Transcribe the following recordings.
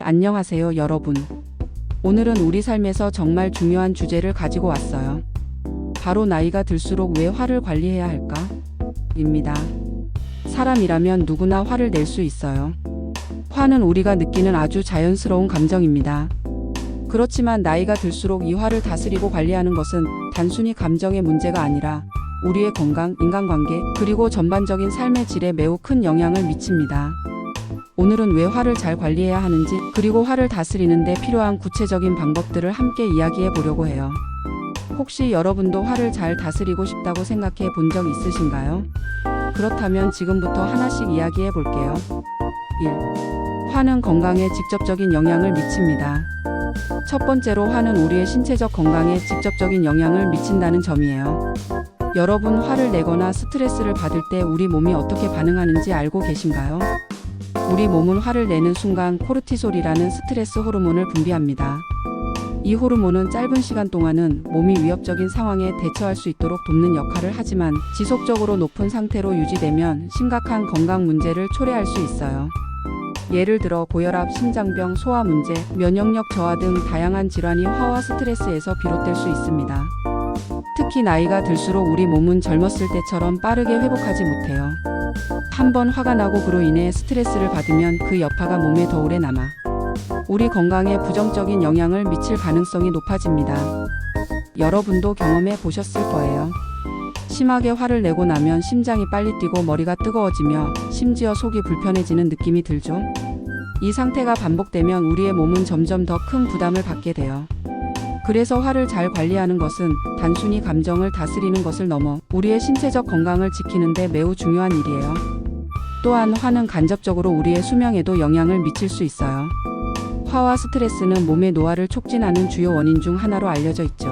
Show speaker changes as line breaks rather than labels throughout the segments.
안녕하세요, 여러분. 오늘은 우리 삶에서 정말 중요한 주제를 가지고 왔어요. 바로 나이가 들수록 왜 화를 관리해야 할까? 입니다. 사람이라면 누구나 화를 낼 수 있어요. 화는 우리가 느끼는 아주 자연스러운 감정입니다. 그렇지만 나이가 들수록 이 화를 다스리고 관리하는 것은 단순히 감정의 문제가 아니라 우리의 건강, 인간관계, 그리고 전반적인 삶의 질에 매우 큰 영향을 미칩니다. 오늘은 왜 화를 잘 관리해야 하는지, 그리고 화를 다스리는 데 필요한 구체적인 방법들을 함께 이야기해 보려고 해요. 혹시 여러분도 화를 잘 다스리고 싶다고 생각해 본 적 있으신가요? 그렇다면 지금부터 하나씩 이야기해 볼게요. 1. 화는 건강에 직접적인 영향을 미칩니다. 첫 번째로 화는 우리의 신체적 건강에 직접적인 영향을 미친다는 점이에요. 여러분, 화를 내거나 스트레스를 받을 때 우리 몸이 어떻게 반응하는지 알고 계신가요? 우리 몸은 화를 내는 순간 코르티솔이라는 스트레스 호르몬을 분비합니다. 이 호르몬은 짧은 시간 동안은 몸이 위협적인 상황에 대처할 수 있도록 돕는 역할을 하지만 지속적으로 높은 상태로 유지되면 심각한 건강 문제를 초래할 수 있어요. 예를 들어 고혈압, 심장병, 소화 문제, 면역력 저하 등 다양한 질환이 화와 스트레스에서 비롯될 수 있습니다. 특히 나이가 들수록 우리 몸은 젊었을 때처럼 빠르게 회복하지 못해요. 한번 화가 나고 그로 인해 스트레스를 받으면 그 여파가 몸에 더 오래 남아 우리 건강에 부정적인 영향을 미칠 가능성이 높아집니다. 여러분도 경험해 보셨을 거예요. 심하게 화를 내고 나면 심장이 빨리 뛰고 머리가 뜨거워지며 심지어 속이 불편해지는 느낌이 들죠? 이 상태가 반복되면 우리의 몸은 점점 더 큰 부담을 받게 돼요. 그래서 화를 잘 관리하는 것은 단순히 감정을 다스리는 것을 넘어 우리의 신체적 건강을 지키는 데 매우 중요한 일이에요. 또한 화는 간접적으로 우리의 수명에도 영향을 미칠 수 있어요. 화와 스트레스는 몸의 노화를 촉진하는 주요 원인 중 하나로 알려져 있죠.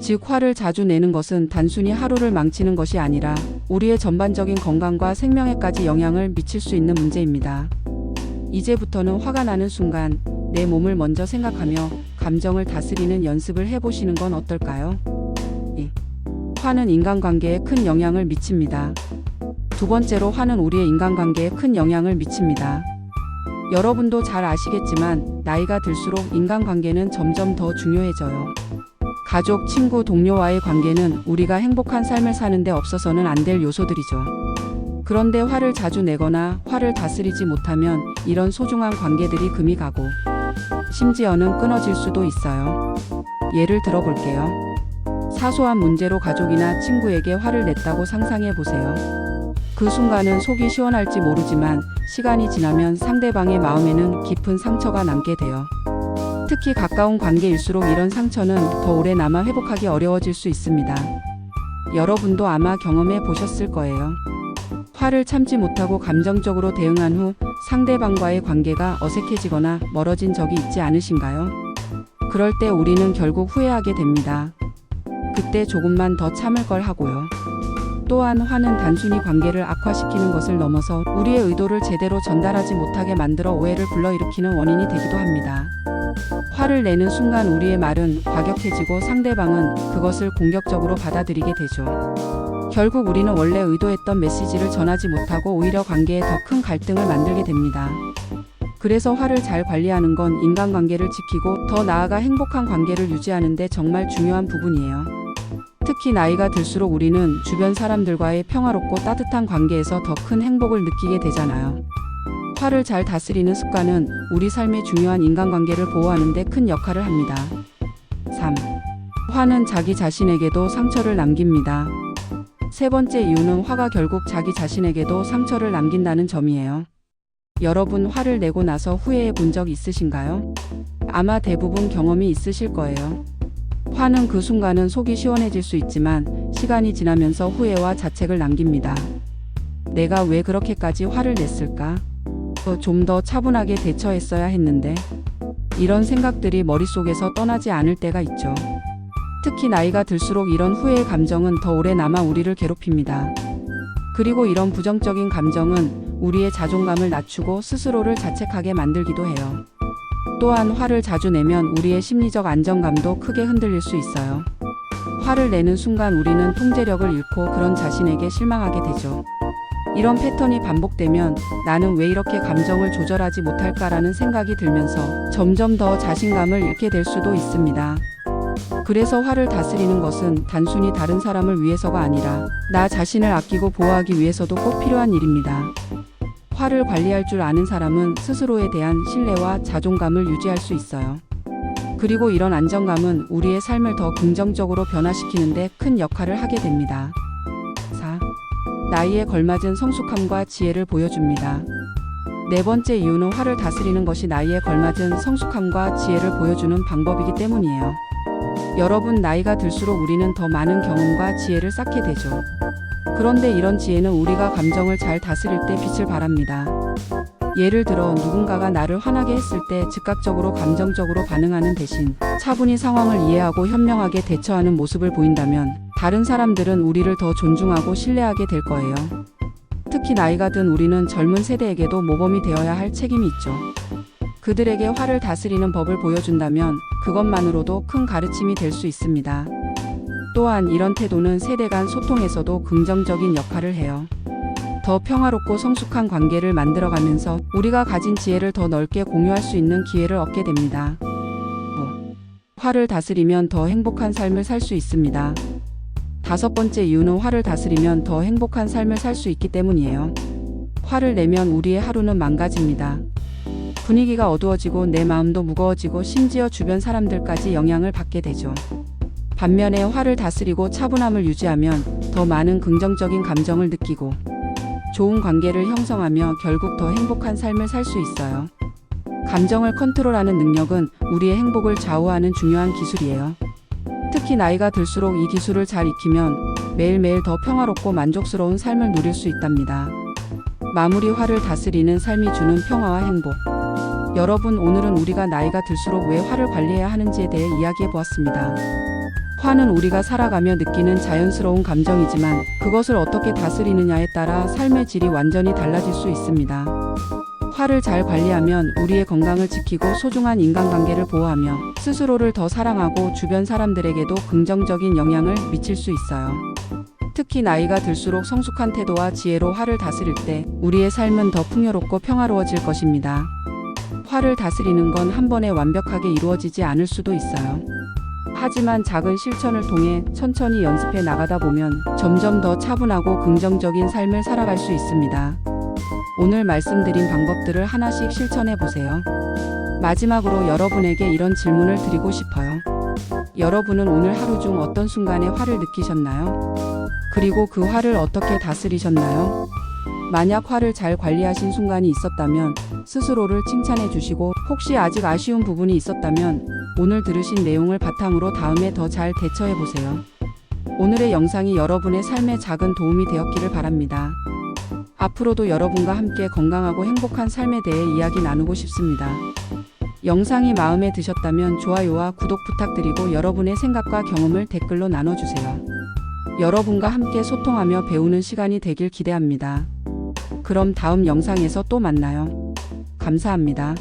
즉, 화를 자주 내는 것은 단순히 하루를 망치는 것이 아니라 우리의 전반적인 건강과 생명에까지 영향을 미칠 수 있는 문제입니다. 이제부터는 화가 나는 순간 내 몸을 먼저 생각하며 감정을 다스리는 연습을 해보시는 건 어떨까요? 2. 화는 인간관계에 큰 영향을 미칩니다. 두 번째로, 화는 우리의 인간관계에 큰 영향을 미칩니다. 여러분도 잘 아시겠지만 나이가 들수록 인간관계는 점점 더 중요해져요. 가족, 친구, 동료와의 관계는 우리가 행복한 삶을 사는 데 없어서는 안 될 요소들이죠. 그런데 화를 자주 내거나 화를 다스리지 못하면 이런 소중한 관계들이 금이 가고 심지어는 끊어질 수도 있어요. 예를 들어 볼게요. 사소한 문제로 가족이나 친구에게 화를 냈다고 상상해 보세요. 그 순간은 속이 시원할지 모르지만 시간이 지나면 상대방의 마음에는 깊은 상처가 남게 돼요. 특히 가까운 관계일수록 이런 상처는 더 오래 남아 회복하기 어려워질 수 있습니다. 여러분도 아마 경험해 보셨을 거예요. 화를 참지 못하고 감정적으로 대응한 후 상대방과의 관계가 어색해지거나 멀어진 적이 있지 않으신가요? 그럴 때 우리는 결국 후회하게 됩니다. 그때 조금만 더 참을 걸 하고요. 또한 화는 단순히 관계를 악화시키는 것을 넘어서 우리의 의도를 제대로 전달하지 못하게 만들어 오해를 불러일으키는 원인이 되기도 합니다. 화를 내는 순간 우리의 말은 과격해지고 상대방은 그것을 공격적으로 받아들이게 되죠. 결국 우리는 원래 의도했던 메시지를 전하지 못하고 오히려 관계에 더 큰 갈등을 만들게 됩니다. 그래서 화를 잘 관리하는 건 인간관계를 지키고 더 나아가 행복한 관계를 유지하는 데 정말 중요한 부분이에요. 특히 나이가 들수록 우리는 주변 사람들과의 평화롭고 따뜻한 관계에서 더 큰 행복을 느끼게 되잖아요. 화를 잘 다스리는 습관은 우리 삶의 중요한 인간관계를 보호하는 데 큰 역할을 합니다. 3. 화는 자기 자신에게도 상처를 남깁니다. 세 번째 이유는 화가 결국 자기 자신에게도 상처를 남긴다는 점이에요. 여러분, 화를 내고 나서 후회해 본 적 있으신가요? 아마 대부분 경험이 있으실 거예요. 화는 그 순간은 속이 시원해질 수 있지만 시간이 지나면서 후회와 자책을 남깁니다. 내가 왜 그렇게까지 화를 냈을까? 좀 더 차분하게 대처했어야 했는데. 이런 생각들이 머릿속에서 떠나지 않을 때가 있죠. 특히 나이가 들수록 이런 후회의 감정은 더 오래 남아 우리를 괴롭힙니다. 그리고 이런 부정적인 감정은 우리의 자존감을 낮추고 스스로를 자책하게 만들기도 해요. 또한 화를 자주 내면 우리의 심리적 안정감도 크게 흔들릴 수 있어요. 화를 내는 순간 우리는 통제력을 잃고 그런 자신에게 실망하게 되죠. 이런 패턴이 반복되면 나는 왜 이렇게 감정을 조절하지 못할까라는 생각이 들면서 점점 더 자신감을 잃게 될 수도 있습니다. 그래서 화를 다스리는 것은 단순히 다른 사람을 위해서가 아니라 나 자신을 아끼고 보호하기 위해서도 꼭 필요한 일입니다. 화를 관리할 줄 아는 사람은 스스로에 대한 신뢰와 자존감을 유지할 수 있어요. 그리고 이런 안정감은 우리의 삶을 더 긍정적으로 변화시키는 데 큰 역할을 하게 됩니다. 4. 나이에 걸맞은 성숙함과 지혜를 보여줍니다. 네 번째 이유는 화를 다스리는 것이 나이에 걸맞은 성숙함과 지혜를 보여주는 방법이기 때문이에요. 여러분, 나이가 들수록 우리는 더 많은 경험과 지혜를 쌓게 되죠. 그런데 이런 지혜는 우리가 감정을 잘 다스릴 때 빛을 발합니다. 예를 들어 누군가가 나를 화나게 했을 때 즉각적으로 감정적으로 반응하는 대신 차분히 상황을 이해하고 현명하게 대처하는 모습을 보인다면 다른 사람들은 우리를 더 존중하고 신뢰하게 될 거예요. 특히 나이가 든 우리는 젊은 세대에게도 모범이 되어야 할 책임이 있죠. 그들에게 화를 다스리는 법을 보여준다면 그것만으로도 큰 가르침이 될 수 있습니다. 또한 이런 태도는 세대 간 소통에서도 긍정적인 역할을 해요. 더 평화롭고 성숙한 관계를 만들어가면서 우리가 가진 지혜를 더 넓게 공유할 수 있는 기회를 얻게 됩니다. 화를 다스리면 더 행복한 삶을 살 수 있습니다. 다섯 번째 이유는 화를 다스리면 더 행복한 삶을 살 수 있기 때문이에요. 화를 내면 우리의 하루는 망가집니다. 분위기가 어두워지고 내 마음도 무거워지고 심지어 주변 사람들까지 영향을 받게 되죠. 반면에 화를 다스리고 차분함을 유지하면 더 많은 긍정적인 감정을 느끼고 좋은 관계를 형성하며 결국 더 행복한 삶을 살 수 있어요. 감정을 컨트롤하는 능력은 우리의 행복을 좌우하는 중요한 기술이에요. 특히 나이가 들수록 이 기술을 잘 익히면 매일매일 더 평화롭고 만족스러운 삶을 누릴 수 있답니다. 마무리. 화를 다스리는 삶이 주는 평화와 행복. 여러분, 오늘은 우리가 나이가 들수록 왜 화를 관리해야 하는지에 대해 이야기해 보았습니다. 화는 우리가 살아가며 느끼는 자연스러운 감정이지만 그것을 어떻게 다스리느냐에 따라 삶의 질이 완전히 달라질 수 있습니다. 화를 잘 관리하면 우리의 건강을 지키고 소중한 인간관계를 보호하며 스스로를 더 사랑하고 주변 사람들에게도 긍정적인 영향을 미칠 수 있어요. 특히 나이가 들수록 성숙한 태도와 지혜로 화를 다스릴 때 우리의 삶은 더 풍요롭고 평화로워질 것입니다. 화를 다스리는 건 한 번에 완벽하게 이루어지지 않을 수도 있어요. 하지만 작은 실천을 통해 천천히 연습해 나가다 보면 점점 더 차분하고 긍정적인 삶을 살아갈 수 있습니다. 오늘 말씀드린 방법들을 하나씩 실천해 보세요. 마지막으로 여러분에게 이런 질문을 드리고 싶어요. 여러분은 오늘 하루 중 어떤 순간에 화를 느끼셨나요? 그리고 그 화를 어떻게 다스리셨나요? 만약 화를 잘 관리하신 순간이 있었다면 스스로를 칭찬해 주시고, 혹시 아직 아쉬운 부분이 있었다면 오늘 들으신 내용을 바탕으로 다음에 더 잘 대처해 보세요. 오늘의 영상이 여러분의 삶에 작은 도움이 되었기를 바랍니다. 앞으로도 여러분과 함께 건강하고 행복한 삶에 대해 이야기 나누고 싶습니다. 영상이 마음에 드셨다면 좋아요와 구독 부탁드리고 여러분의 생각과 경험을 댓글로 나눠주세요. 여러분과 함께 소통하며 배우는 시간이 되길 기대합니다. 그럼 다음 영상에서 또 만나요. 감사합니다.